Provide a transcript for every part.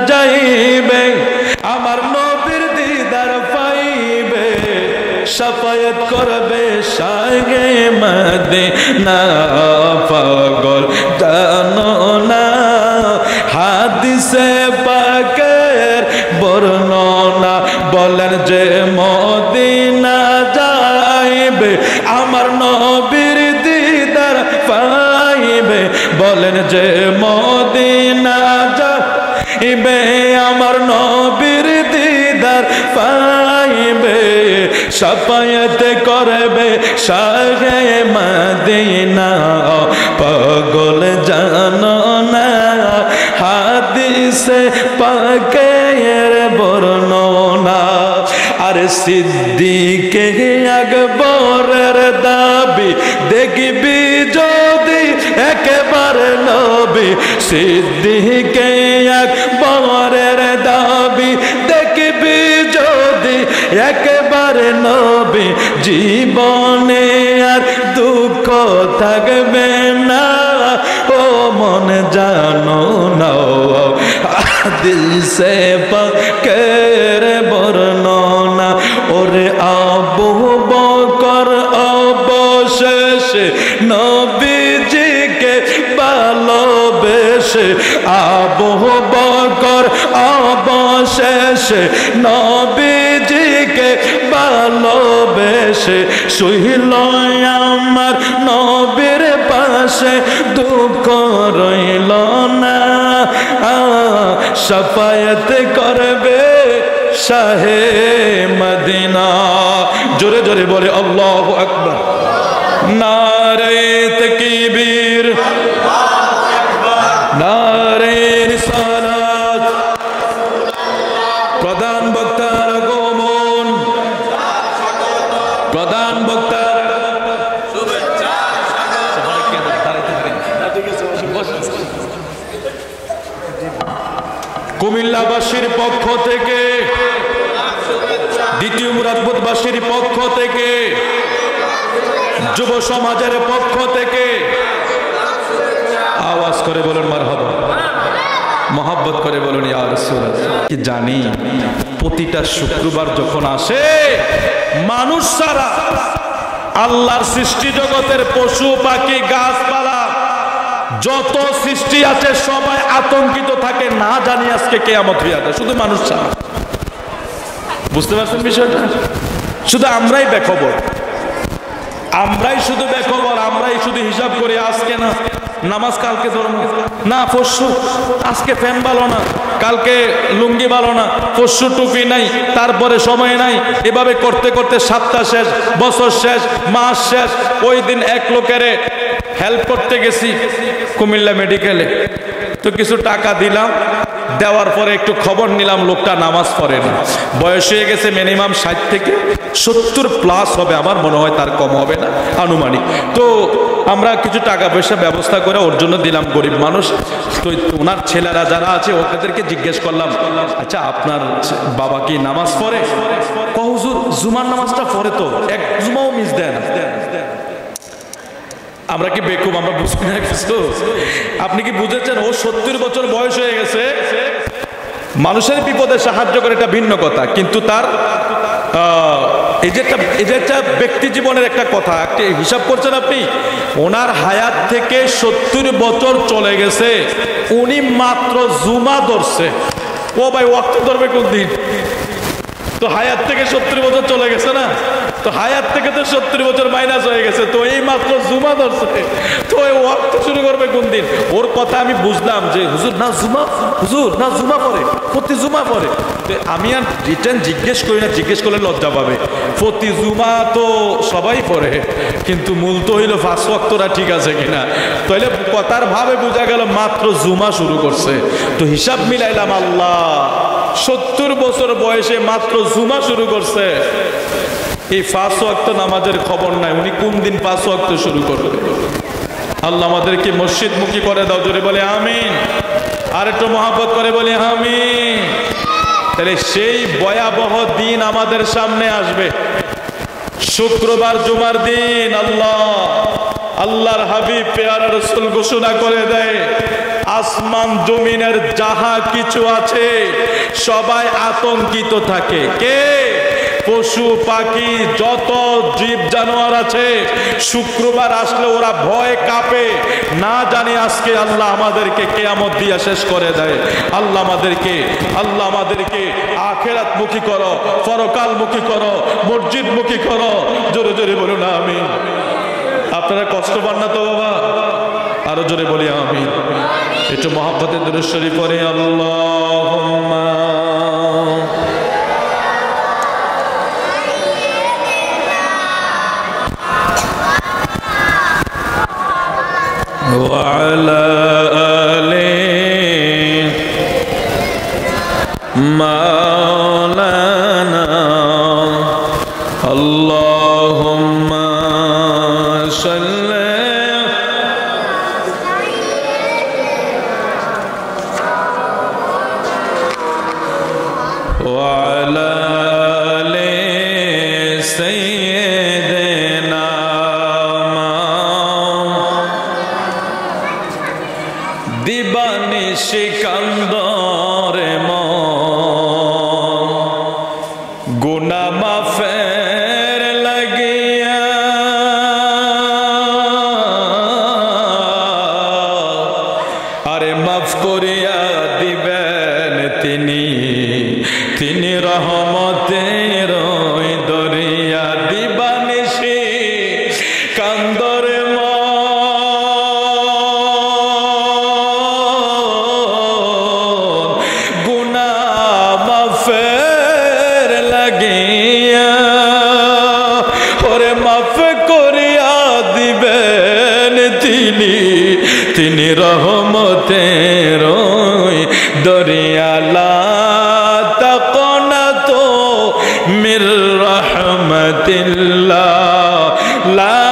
যাইবে আমার নবীর দিদার পাইবে শাফায়াত করবে শাহে মদিনা পাগল জানো না হাদিসে পাকের বর্ণনা বলেন যে মদিনা যাইবে আমার নবীর দিদার পাইবে বলেন যে মদিনা যাইবে আমার নবীর দিদার পাইবে শাফায়াত করবে শাহে মদিনা পাগল জানো না হাদিসে পাকের বর্ণনা আর সিদ্দিকে আকবরের দাবি দেখবি যদি একেবারে নবী সিদ্দিকে আকবরের দাবি দেখবি যদি একেবারে নবী জীবনে আর দুঃখ থাকবে না ও মন জানো না হাদিসে পাকের বর্ণনা ওরে আবু বকর অবশেষে নবীজিকে ভালোবেসে আবু বকর অবশেষে নবীজিকে ভালোবেসে শুইল আমার নবীর পাশে দুঃখ রইল না শাফায়াত করবে শাহে মদিনা জোরে জোরে বলে আল্লাহু আকবার নারে তাকবীর নারে রিসালাত প্রধান বক্তার আগমন প্রধান বক্তার শুভেচ্ছা কুমিল্লাবাসীর পক্ষ থেকে দ্বিতীয় মুরাদপুরবাসীর পক্ষ থেকে যুব সমাজের পক্ষ থেকে আওয়াজ করে বলুন মারহাবা মহব্বত করে বলুন ইয়া রাসূলুল্লাহ কি জানি প্রতিটা শুক্রবার যখন আসে মানুষ সারা আল্লাহর সৃষ্টি জগতের পশু পাখি গাছপালা যত সৃষ্টি আছে সবাই আতঙ্কিত থাকে না জানি আজকে কিয়ামত হয়ে যাবে শুধু মানুষ ছাড়া বুঝতে পারছেন বিষয়টা শুধু আমরাই বেখবর আমরাই শুধু বেখবর আমরাই শুধু হিসাব করি আজকে না নামাজ কালকে ধর্ম না পরশু আজকে ফ্যান ভালো না কালকে লুঙ্গি ভালো না পরশু টুপি নাই তারপরে সময় নাই এভাবে করতে করতে সপ্তাহ শেষ বছর শেষ মাস শেষ ওই দিন এক লোকের হেল্প করতে গেছি কুমিল্লা মেডিকেলে তো কিছু টাকা দিলাম দেওয়ার পরে একটু খবর নিলাম লোকটা নামাজ পড়ে না বয়স হয়ে গেছে মিনিমাম 60 থেকে 70 প্লাস হবে আমার মনে হয় তার কম হবে না আনুমানিক তো আমরা কিছু টাকা পয়সা ব্যবস্থা করে ওর জন্য দিলাম গরিব মানুষ তো ওনার ছেলেরা যারা আছে ওদেরকে জিজ্ঞেস করলাম আচ্ছা আপনার বাবা কি নামাজ পড়ে হুজুর জুমার নামাজটা পড়ে তো এক জুমাও মিস দেন আমরা কি বেকুব আমরা বুঝি না কিছু আপনি কি বুঝেছেন ও 70 বছর বয়স হয়ে গেছে মানুষের বিপদে সাহায্য করে এটা ভিন্ন কথা কিন্তু তার এই যে একটা ব্যক্তি জীবনের একটা কথা একটা হিসাব করছেন আপনি ওনার হায়াত থেকে 70 বছর চলে গেছে উনি মাত্র জুমা ধরছে ও ভাই ওয়াক্ত ধরবে কোন দিন তো হায়াত থেকে 70 বছর চলে গেছে না তো হায়াত থেকে তো 70 বছর মাইনাস হয়ে গেছে তো এই মাত্র জুমা ধরছে তো ওই ওয়াক্ত শুরু করবে কোন দিন ওর কথা আমি বুঝলাম যে হুজুর না জুমা পড়ে প্রতি জুমা পড়ে আমি আর রিটার্ন জিজ্ঞেস করি না জিজ্ঞেস করলে লজ্জা পাবে প্রতি জুমা তো সবাই পড়ে কিন্তু মূল তো হইলো 5 ওয়াক্তরা ঠিক আছে কিনা তাহলে কথার ভাবে বোঝা গেল মাত্র জুমা শুরু করছে তো হিসাব মিলাইলাম আল্লাহ 70 বছর বয়সে মাত্র জুমা শুরু করছে এই 5 ওয়াক্ত নামাজের খবর নাই উনি কোন দিন 5 ওয়াক্ত শুরু করবে আল্লাহ আমাদেরকে মসজিদমুখী করে দাও জোরে বলে আমিন আর একটু মহব্বত করে বলে আমিন তাহলে সেই ভয়াবহ দিন আমাদের সামনে আসবে শুক্রবার জুমার দিন আল্লাহর হাবিব পেয়ারা রাসূল ঘোষণা করে দেয় আসমান জমিনের যাহা কিছু আছে সবাই আতঙ্কিত থাকে। কে? পশু পাখি যত জীব জানোয়ার আছে শুক্রবার আসলে ওরা ভয় কাঁপে, না জানি আজকে আল্লাহ আমাদেরকে কিয়ামত দিয়া শেষ করে দেয়। আল্লাহ আমাদেরকে আখিরাত মুখী করো, পরকাল মুখী করো, মসজিদ মুখী করো। জোরে জোরে বলুন আমিন। আপনারা কষ্ট পান না তো বাবা? আরো জোরে বলি আমিন। একটু মহব্বতের দুরূদ শরীফ পড়ে আল্লাহুম্মা وعلى آل مولانا اللهم صل وعلى آل سيدنا দিবানিশি কান্দরে মন গুনাহ মাফের লাগিয়া আরে মাফ করিয়া দিবেন তিনি রহমতের দরিয়া। দিবানিশি কান্দরে তিনি রহমতের দরিয়া। লা তাকনাতু মির রাহমাতিল্লাহ, লা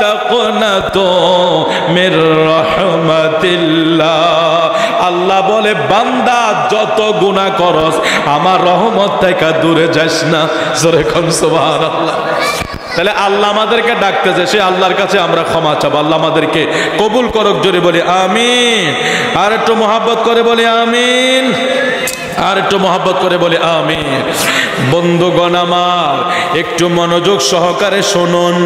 তাকনাতু মির রাহমাতিল্লাহ। আল্লাহ বলে বান্দা যত গুনাহ করস আমার রহমত থেকে দূরে যাস না। জোরে কোন সুবহানাল্লাহ। তাহলে আল্লাহ আমাদেরকে ডাকতেছে, সে আল্লাহর কাছে আমরা ক্ষমা চাবো। আল্লাহ আমাদেরকে কবুল করুক। জোরে বলি আমিন। আর একটু মহব্বত করে বলি আমিন। আর একটু মহব্বত করে বলি আমিন। বন্ধুগণ আমার একটু মনোযোগ সহকারে শুনুন।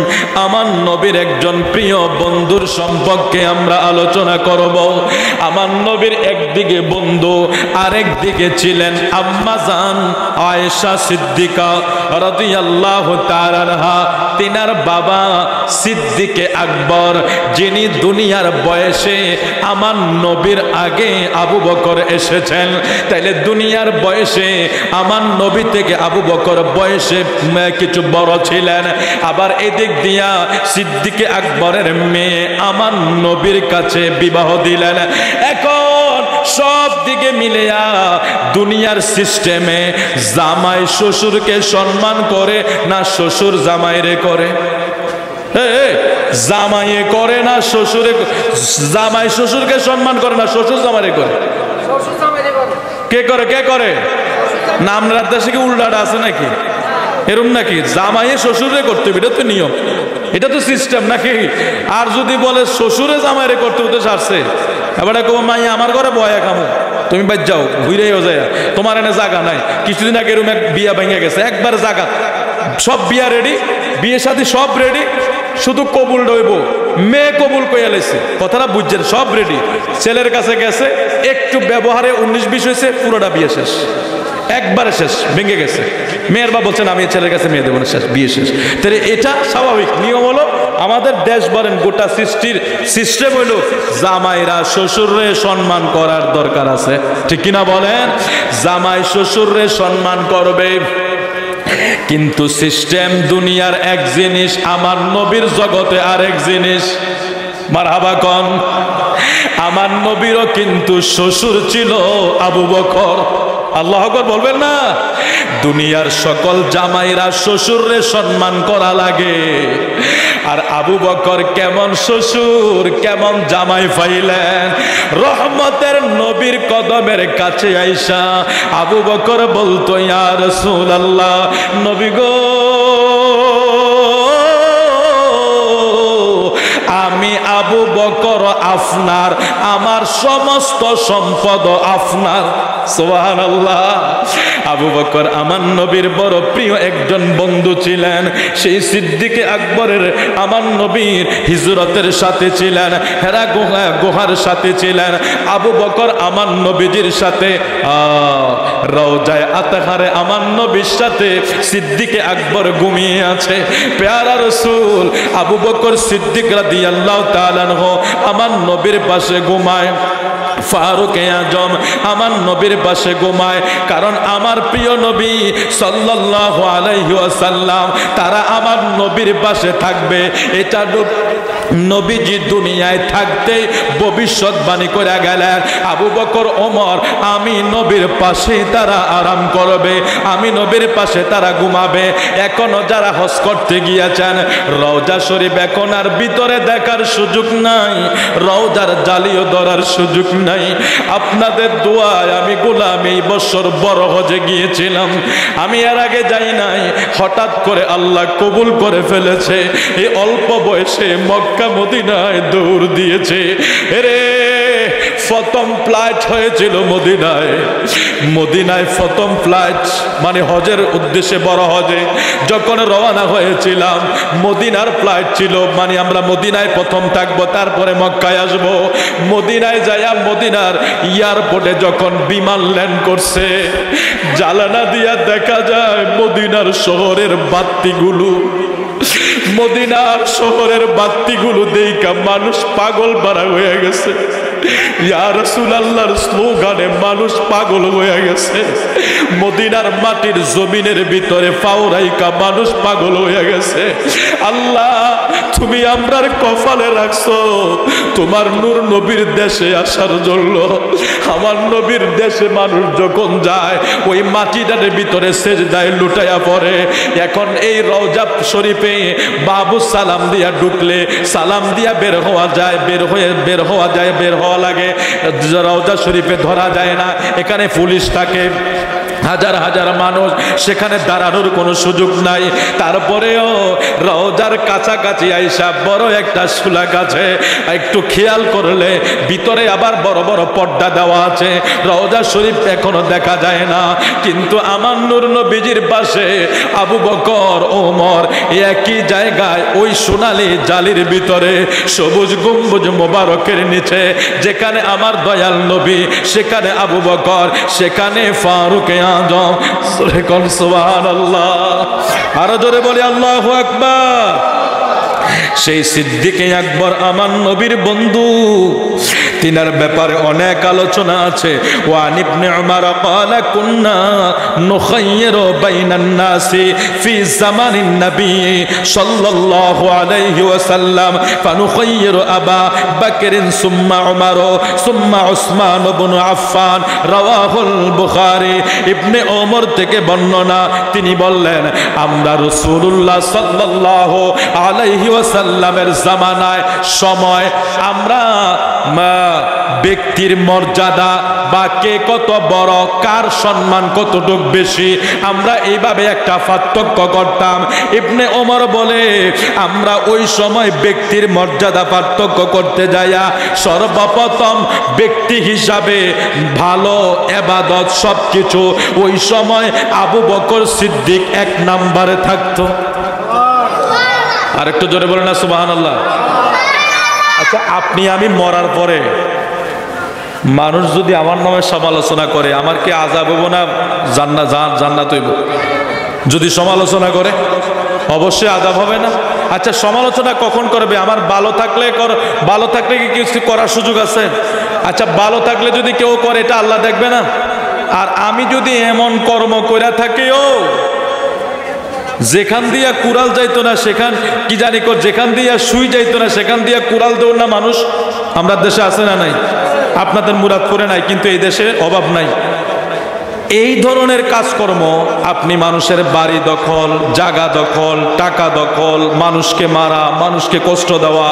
আমার নবীর একজন প্রিয় বন্ধুর সম্পর্কে আমরা আলোচনা করব। আমার নবীর একদিকে বন্ধু, আরেক দিকে ছিলেন আম্মা জান আয়েশা সিদ্দিকা রাদিয়াল্লাহু তাআলা আনহা। তিনার বাবা সিদ্দিকে আকবর, যিনি দুনিয়ার বয়সে আমার নবীর আগে আবু বকর এসেছেন। তাইলে দুনিয়ার বয়সে আমার নবী থেকে আবু বকর বয়সে কিছু বড় ছিলেন। আবার এদিক দিয়া সিদ্দিকে আকবরের মেয়ে আমার নবীর কাছে বিবাহ দিলেন। এখন সব দিকে মিলিয়া দুনিয়ার সিস্টেমে জামাই শ্বশুরকে সম্মান করে না শ্বশুর জামাইরে করে? জামাইয়ে করে না শ্বশুরে? জামাই শ্বশুরকে সম্মান করে না শ্বশুর জামাইরে করে? কে করে? কে করে না? আমরা দেশে কি উল্টাটা আছে নাকি? এরকম নাকি? জামাইয়ে শ্বশুরে করতে হবে, এটা তো নিয়ম, এটা তো সিস্টেম নাকি? আর যদি বলে শ্বশুরে জামাইরে করতে হতে সারছে, এবারে কো মাই আমার ঘরে বয়া কামো, তুমি বাদ যাও, ঘুরেও যায়, তোমার এনে জায়গা নাই। কিছুদিন আগে এরকম এক বিয়া ভেঙে গেছে, একবার জায়গা, সব বিয়া রেডি, বিয়ে সাথে সব রেডি, শুধু কবুল রইব। মেয়ে কবুল কইয়া লাইছে, কথাটা বুঝছেন? সব রেডি, ছেলের কাছে গেছে, একটু ব্যবহারে 19-20 হয়েছে, পুরোটা বিয়ে শেষ, একবারে শেষ, ভেঙে গেছে। মেয়ের বাবা বলছেন আমি ছেলের কাছে মেয়ে দেবো না, শেষ, বিয়ে শেষ। তাহলে এটা স্বাভাবিক নিয়ম হলো আমাদের দেশ বলেন গোটা সৃষ্টির সিস্টেম হইলো জামাইরা শ্বশুররে সম্মান করার দরকার আছে, ঠিক কিনা বলেন? জামাই শ্বশুররে সম্মান করবে, কিন্তু সিস্টেম দুনিয়ার এক জিনিস, আমার নবীর জগতে আরেক জিনিস। মারহাবা কোন? আমার নবীরও কিন্তু শ্বশুর ছিল আবু বকর। আল্লাহু আকবার বলবেন না? দুনিয়ার সকল জামাইরা শ্বশুররে সম্মান করা লাগে, আর আবু বকর কেমন শ্বশুর কেমন জামাই পাইলেন। রহমতের নবীর কদমের কাছে আইসা আবু বকর বলতো ইয়া রাসূলুল্লাহ, নবী গো আমি আবু বকর আপনার, আমার সমস্ত সম্পদ আপনার। সুবহানাল্লাহ। আবু বকর আমার নবীর বড় প্রিয় একজন বন্ধু ছিলেন। সেই সিদ্দিক আকবরের আমার নবীর হিজরতের সাথে ছিলেন, হেরা গুহার সাথে ছিলেন। আবু বকর আমার নবীজির সাথে রওজায়ে আতহারে আমার নবীর সাথে সিদ্দিক আকবর ঘুমিয়ে আছে। প্যারা রাসূল আবু বকর সিদ্দিক রাদিয়াল্লাহু তাআলা আনহু আমার নবীর পাশে ঘুমায়। ফারুক আজম আমার নবীর পাশে ঘুমায়, কারণ আমার প্রিয় নবী সাল্লাল্লাহু আলাইহি ওয়াসাল্লাম তারা আমার নবীর পাশে থাকবে। এটা নবীজি দুনিয়ায় থাকতে ভবিষ্যৎবাণী করে গেলেন। আবু বকর ওমর আমি নবীর পাশে তারা আরাম করবে, আমি নবীর পাশে তারা ঘুমাবে। এখনো যারা হজ করতে গিয়েছেন রওজা শরীফ এখন আর ভিতরে দেখার সুযোগ নাই, রওজার জালিও ধরার সুযোগ নাই। আপনাদের দোয়ায় আমি গোলাম এই বছর বড় হজে গিয়েছিলাম, আমি এর আগে যাই নাই। হঠাৎ করে আল্লাহ কবুল করে ফেলেছে, এই অল্প বয়সে মক্কা মদিনায় দৌড় দিয়েছে। রে প্রথম ফ্লাইট হয়েছিল মদিনায় প্রথম ফ্লাইট মানে হজের উদ্দেশ্যে বড় হজে যখন রওনা হয়েছিলাম মদিনার ফ্লাইট ছিল, মানে আমরা মদিনায় প্রথম থাকবো তারপরে মক্কায় আসবো। মদিনায় যাইয়া মদিনার এয়ারপোর্টে যখন বিমান ল্যান্ড করছে জানালা দিয়া দেখা যায় মদিনার শহরের বাতিগুলো দেখা মানুষ পাগল বাড়া হয়ে গেছে। ইয়া রাসূলুল্লাহর স্লোগানে মানুষ পাগল হয়ে গেছে। মদিনার মাটির জমিনের ভিতরে ফাওরাইকা মানুষ পাগল হয়ে গেছে। আল্লাহ তুমি আমরার কপালে রাখছো তোমার নূর নবীর দেশে আসার জন্য। আমার নবীর দেশে মানুষ যখন যায় ওই মাটিটার ভিতরে সেজদায় লুটাইয়া পড়ে। এখন এই রওজা শরীফে বাবু সালাম দিয়া ঢুকলে সালাম দিয়া বের হওয়া যায়, বের হওয়া লাগে। রওজা শরীফে ধরা যায় না, এখানে পুলিশ থাকে, হাজার হাজার মানুষ, সেখানে দাঁড়ানোর কোনো সুযোগ নাই। তারপরেও রওজার কাছাকাছি আইসা বড় একটা সুলা গাছে একটু খেয়াল করলে ভিতরে আবার বড় বড় পর্দা দেওয়া আছে। রওজা শরীফ এখনো দেখা যায় না, কিন্তু আমার নূর নবীজির পাশে আবু বকর ওমর একই জায়গায় ওই সোনালী জালির ভিতরে সবুজ গম্বুজ মোবারকের নিচে যেখানে আমার দয়াল নবী, সেখানে আবু বকর, সেখানে ফারুক আজম। সুবহানাল্লাহ, আরো জোরে বলি আল্লাহু আকবার। সেই সিদ্দিক আকবর আমার নবীর বন্ধু, তিনার ব্যাপারে অনেক আলোচনা আছে। ওয়ান ইবনে উমর قال كنا نخير بين الناس في زمان النبي صلى الله عليه وسلم فنخير ابا بكر ثم عمر ثم عثمان بن عفان رواه البخاري। ইবনে ওমর থেকে বর্ণনা, তিনি বললেন আমরা রাসূলুল্লাহ সাল্লাল্লাহু আলাইহি ওয়াসাল্লামের জামানায় সময় আমরা ব্যক্তির মর্যাদা বা কে কত বড়, কার সম্মান কতটুক বেশি, আমরা এইভাবে একটা পার্থক্য করতাম। ইবনে ওমর বলে আমরা ওই সময় ব্যক্তির মর্যাদা পার্থক্য করতে যাইয়া সর্বপ্রথম ব্যক্তি হিসাবে ভালো ইবাদত সবকিছু ওই সময় আবু বকর সিদ্দিক এক নম্বরে থাকতো। আর একটু জোরে বলেন না সুবহানাল্লাহ। আচ্ছা, আপনি আমি মরার পরে মানুষ যদি আমার নামে সমালোচনা করে আমার কি আযাব হইব না জান্নাত হইব? যদি সমালোচনা করে অবশ্যই আযাব হবে না? আচ্ছা, সমালোচনা কখন করবে? আমার ভালো থাকলে কি কিছু করার সুযোগ আছে? আচ্ছা, ভালো থাকলে যদি কেউ করে এটা আল্লাহ দেখবে না? আর আমি যদি এমন কর্ম কইরা থাকিও যেখান দিয়া কুড়াল যাইতো না সেখান কি জানি যেখান দিয়া সুই যাইতো না সেখান দিয়া কুড়াল দৌড় না মানুষ, আমরা দেশে আছে না নাই? আপনাদের মুরাদপুরে নাই, কিন্তু এই দেশে অভাব নাই। এই ধরনের কাজকর্ম আপনি মানুষের বাড়ি দখল, জায়গা দখল, টাকা দখল, মানুষকে মারা, মানুষকে কষ্ট দেওয়া,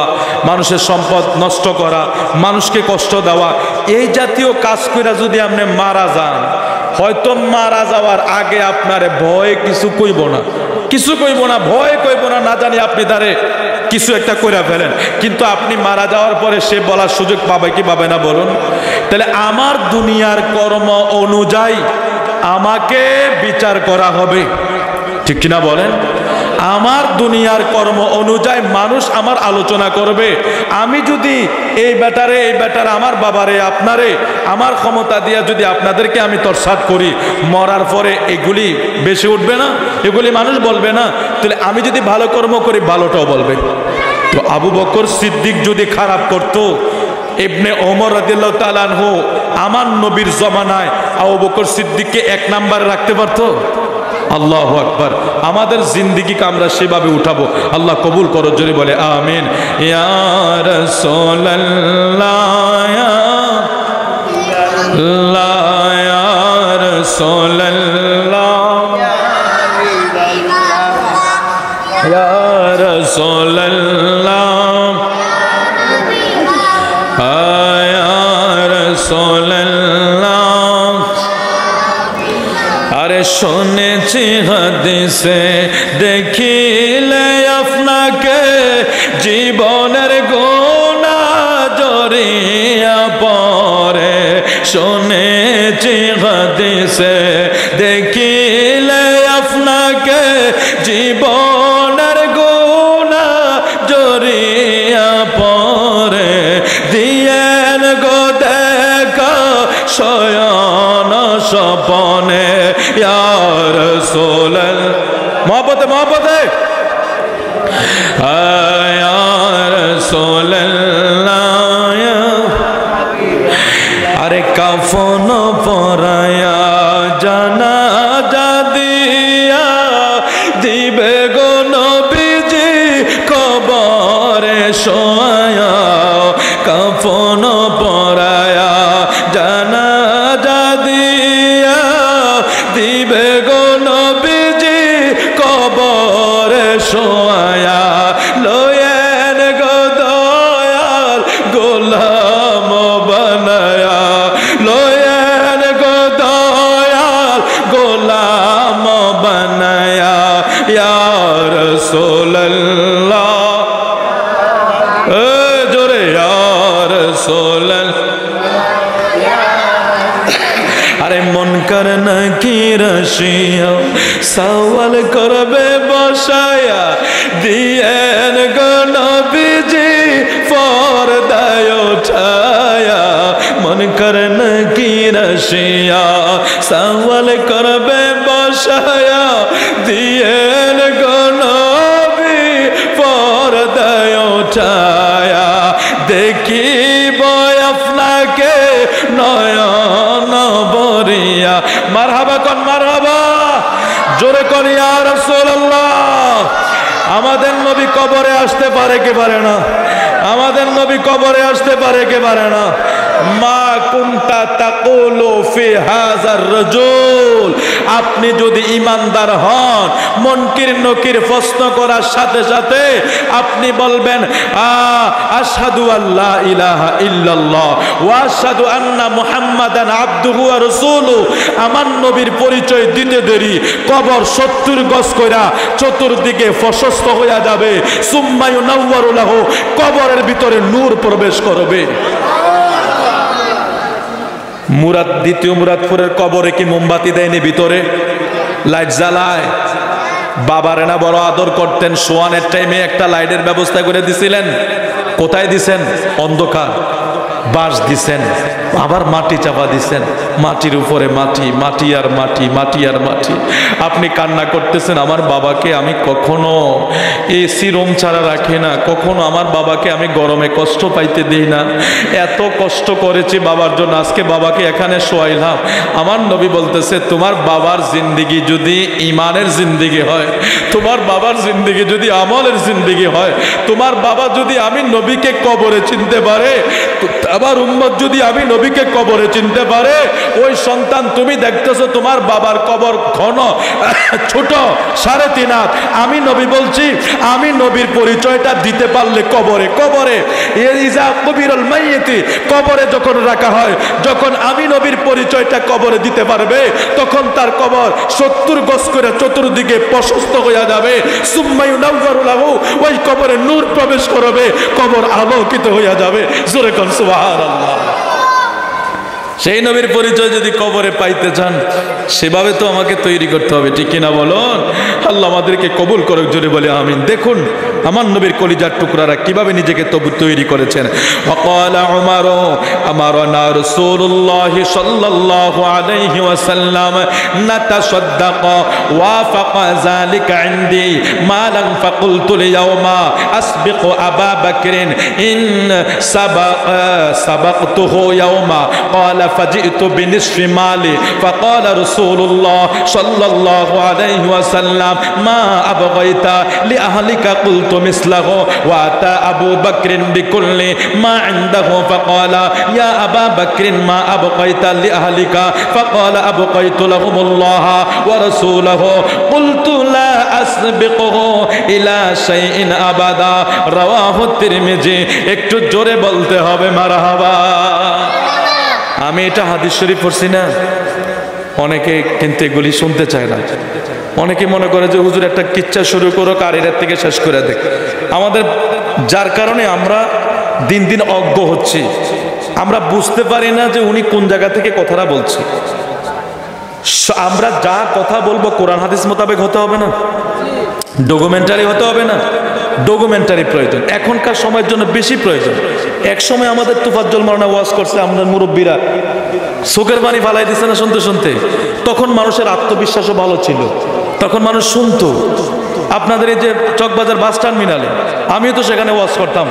মানুষের সম্পদ নষ্ট করা, মানুষকে কষ্ট দেওয়া, এই জাতীয় কাজ করে যদি আপনি মারা যান, হয়তো মারা যাওয়ার আগে আপনারে ভয় কিছু কইব না, ভয় কইব না, না জানি আপনি তারে কিছু একটা করে ফেলেন, কিন্তু আপনি মারা যাওয়ার পরে সে বলার সুযোগ পাবে কি পাবে না বলুন? তাহলে আমার দুনিয়ার কর্ম অনুযায়ী আমাকে বিচার করা হবে, ঠিক কিনা বলেন? আমার দুনিয়ার কর্ম অনুযায়ী মানুষ আমার আলোচনা করবে। আমি যদি এই ব্যাটারে আমার বাবারে আপনারে আমার ক্ষমতা দিয়া যদি আপনাদেরকে আমি তরসাদ করি, মরার পরে এগুলি বেশি উঠবে না? এগুলি মানুষ বলবে না? তাহলে আমি যদি ভালো কর্ম করি ভালোটাও বলবে। তো আবু বকর সিদ্দিক যদি খারাপ করতো, ইবনে ওমর রাদিয়াল্লাহু তাআলা আনহু আমার নবীর জমানায় আবু বকর সিদ্দিককে 1 নম্বরে রাখতে পারতো? আল্লাহু আকবার। আমাদের জিন্দেগিকে আমরা সেভাবে উঠাবো। আল্লাহ কবুল করো, জোরে বলে আমিন। ইয়া রাসূলুল্লাহ ইয়া রাসূলুল্লাহ ইয়া রাসূলুল্লাহ ইয়া রাসূলুল্লাহ। আরে শুনেছি হাদিসে দেখিলে আপনাকে জীবনের গুনাহ জড়িয়ে পড়ে। শুনেছি হাদিসে দেখিলে আপনাকে জীবনের গুনাহ জড়িয়ে পড়ে। দিয়েন গো দেখা শয়ন স্বপনে ইয়া রাসূলুল্লাহ। মহব্বতে মহব্বতে ইয়া রাসূলুল্লাহ। আরে কাফন পরায়া জানাজা দিয়া দিবে গো নবীজি কবরে শোয়া। কাফন পরায়া জানাজা দিয়া দিবে গো নবীজি কবরে শোয়া। লয়েন গো দয়াল গোলাম বানায়া। লয়েন গো দয়াল গোলাম বানায়া ইয়া রাসূলুল্লাহ। জোরে ইয়া রাসূলুল্লাহ। আরে মুনকার নাকির আসিয়া সওয়াল করবে বসায়া। দিয়েন গো নবীজি পর্দায় উঠায়া। মুনকার নাকির আসিয়া সওয়াল করবে বসায়া। দিয়েন গো নবী পর্দায় উঠায়া। দেখিব আপনাকে নয়ন বরিয়া। মারহাবা কোন মারহাবা, জোরে কোন ইয়া রাসূলুল্লাহ। আমাদের নবী কবরে আসতে পারে কে পারে না? আমাদের নবী কবরে আসতে পারে কে পারে না? মা কুনতা তাকুলু ফি হাযার রাজুল। আপনি যদি ঈমানদার হন, মুনকির নকির প্রশ্ন করার সাথে সাথে আপনি বলবেন আশহাদু আল্লা ইলাহা ইল্লাল্লাহ ওয়া আশহাদু আন্না মুহাম্মাদান আবদুহু ওয়া রাসূলুহু। আমার নবীর পরিচয় দিতে দেরি কবর 70 গজ কইরা চতুর্দিকে প্রশস্ত হয়ে যাবে। সুম্মা ইউনাওয়ারু লাহু, কবরের ভিতরে নূর প্রবেশ করবে। মুরাদ দ্বিতীয় মুরাদপুরের কবরে কি মোমবাতি দেয়নি? ভিতরে লাইট জ্বালায়। বাবারে না বড় আদর করতেন, শোয়ানের টাইমে একটা লাইটের ব্যবস্থা করে দিছিলেন। কোথায় দিছেন? অন্ধকার। বাঁশ দিছেন, আবার মাটি চাপা দিছেন। মাটির উপরে মাটি, মাটি আর মাটি, মাটি আর মাটি। আপনি কান্না করতেছেন, আমার বাবাকে আমি কখনো এসি রুম ছাড়া রাখি না, কখনো আমার বাবাকে আমি গরমে কষ্ট পাইতে দিই না। এত কষ্ট করেছি বাবার জন্য, আজকে বাবাকে এখানে শোয়াইলাম। আমার নবী বলতেছে, তোমার বাবার জিন্দিগি যদি ইমানের জিন্দিগি হয়, তোমার বাবার জিন্দিগি যদি আমলের জিন্দিগি হয়, তোমার বাবা যদি আমি নবীকে কবরে চিনতে পারে, আমার উম্মত যদি আমি নবীকে কবরে চিনতে পারে, ওই সন্তান তুমি দেখতেছো তোমার বাবার কবর ঘন ছোট 3.5 হাত, আমি নবী বলছি আমি নবীর পরিচয়টা দিতে পারলে কবরে ইজা কবিরুল মাইয়িতি, কবরে যখন রাখা হয়, যখন আমি নবীর পরিচয়টা কবরে দিতে পারবে, তখন তার কবর 70 গজ করে চতুর্দিকে প্রশস্ত হয়ে যাবে। সুম্মা ইউনাওয়ারু লাহু, ওই কবরে নূর প্রবেশ করবে, কবর আলোকিত হয়ে যাবে। জোরে কোন সুবহানাল্লাহ। সেই নবীর পরিচয় যদি কবরে পাইতে চান, সেভাবে তো আমাকে তৈরি করতে হবে, ঠিক কিনা বলুন? আল্লাহ আমাদেরকে কবুল করুক, জোরে বলে আমিন। দেখুন আমার নবীর কলিজার টুকরারা কিভাবে নিজেকে তৈরি করেছেন। ওয়াকালা উমর আমারনা রাসূলুল্লাহ সাল্লাল্লাহু আলাইহি ওয়াসাল্লাম নাতাসাদদাক ওয়াফাকা যালিকা ইনদি মালান ফাকুলতু লিয়াওমা আসবিকু আবা বকরিন ইন সাবাকতুহু ইয়াওমা قال فجئت بنصف مالي فقال رسول الله صلى الله عليه وسلم ما أبغيت لأهلك قلت مثله وأتى أبو بكر بكل ما عنده فقال يا أبا بكر ما أبغيت لأهلك فقال أبغيت لهم الله ورسوله قلت لا أسبقه إلى شيء أبدا رواه الترمذي একটু জোরে বলতে হবে মারহাবা। আমি এটা হাদিস শরীফ পড়ছি না, অনেকে কিন্তু এগুলি শুনতে চায় না। অনেকে মনে করে যে হুজুর একটা কিচ্ছা শুরু করো আর এর থেকে শেষ করে দেখ। আমাদের যার কারণে আমরা দিন দিন অজ্ঞ হচ্ছি, আমরা বুঝতে পারি না যে উনি কোন জায়গা থেকে কথাটা বলছে। আমরা যা কথা বলবো কোরআন হাদিস মোতাবেক হতে হবে না, ডকুমেন্টারি হতে হবে না। ডকুমেন্টারি প্রয়োজন, এখনকার সময়ের জন্য বেশি প্রয়োজন। এক সময় আমাদের তুফাজ্জল মাওলানা ওয়াজ করছে, আমাদের মুরব্বীরা চোখের পানি ফালাই দিচ্ছে না শুনতে শুনতে। তখন মানুষের আত্মবিশ্বাসও ভালো ছিল, তখন মানুষ শুনতো। আপনাদের এই যে চকবাজার বাস টার্মিনালে আমিও তো সেখানে ওয়াজ করতাম।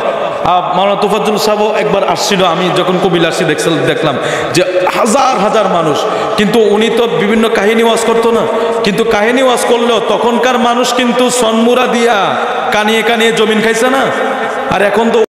মাওলানা তুফাজ্জল সাহেব একবার আসছিল, আমি যখন কবিল আসছি দেখলাম যে হাজার হাজার মানুষ, কিন্তু উনি তো বিভিন্ন কাহিনী ওয়াজ করতো না। কিন্তু কাহিনী ওয়াজ করলেও তখনকার মানুষ কিন্তু সনমুরা দিয়া কানিয়ে কানিয়ে জমিন খাইছে না। আর এখন তো